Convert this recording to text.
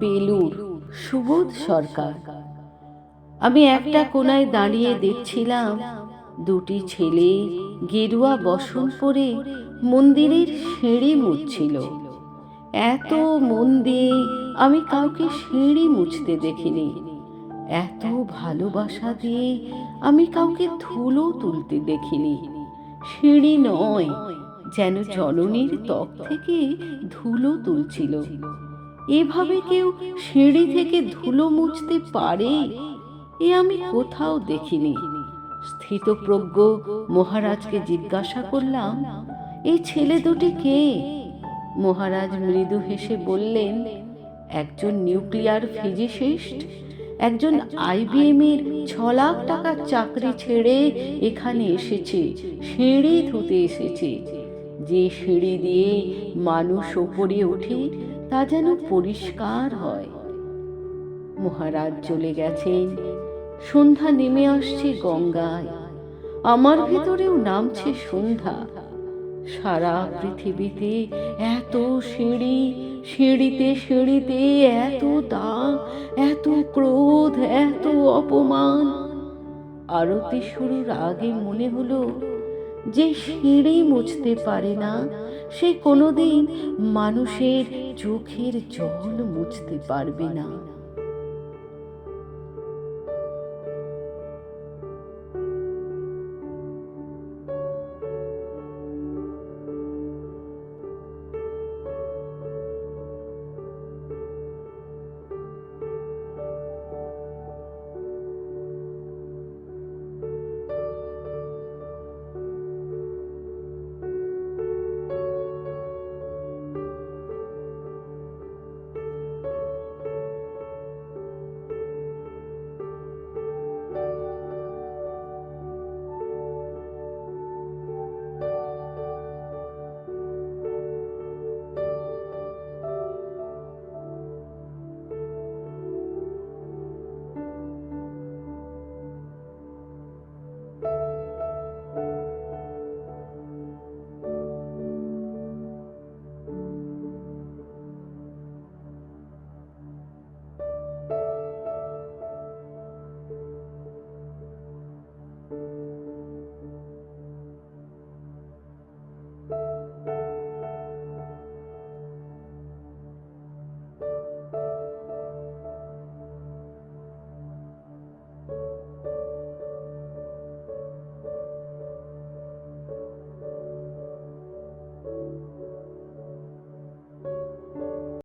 বেলুর, সুবোধ সরকার। আমি একটা কোনায় দাঁড়িয়ে দেখছিলাম দুটি ছেলে গেরুয়া বসন পরে মন্দিরের সিঁড়ি মুছছিল। এত মন দিয়ে আমি কাউকে সিঁড়ি মুছতে দেখিনি, এত ভালোবাসা দিয়ে আমি কাউকে ধুলো তুলতে দেখিনি। সিঁড়ি নয়, যেন জননীর ত্বক থেকে ধুলো তুলছিল। এভাবে কেউ সিঁড়ি থেকে ধুলো মুছতে পারে এ আমি কোথাও দেখিনি। স্থিতপ্রজ্ঞ মহারাজকে জিজ্ঞাসা করলাম, এই ছেলে দুটি কে? মহারাজ মৃদু হেসে বললেন, একজন নিউক্লিয়ার ফিজিসিস্ট, একজন IBM এর 6 লাখ টাকার চাকরি ছেড়ে এখানে এসেছে, সিঁড়ি ধুতে এসেছে। যে সিঁড়ি দিয়ে মানুষ ওপরে ওঠে তা যেন পরিষ্কার হয়। মহারাজ চলে গেছেন। সন্ধ্যা নেমে আসছে গঙ্গায়, আমার ভেতরেও নামছে সন্ধ্যা। সারা পৃথিবীতে এত সিঁড়ি, সিঁড়িতে সিঁড়িতে এত দাগ, এত ক্রোধ, এত অপমান। আরতি শুরুর আগে মনে হলো, যে সিঁড়ি মুছতে পারে না সে কোনোদিন মানুষের চোখের জল মুছতে পারবে না।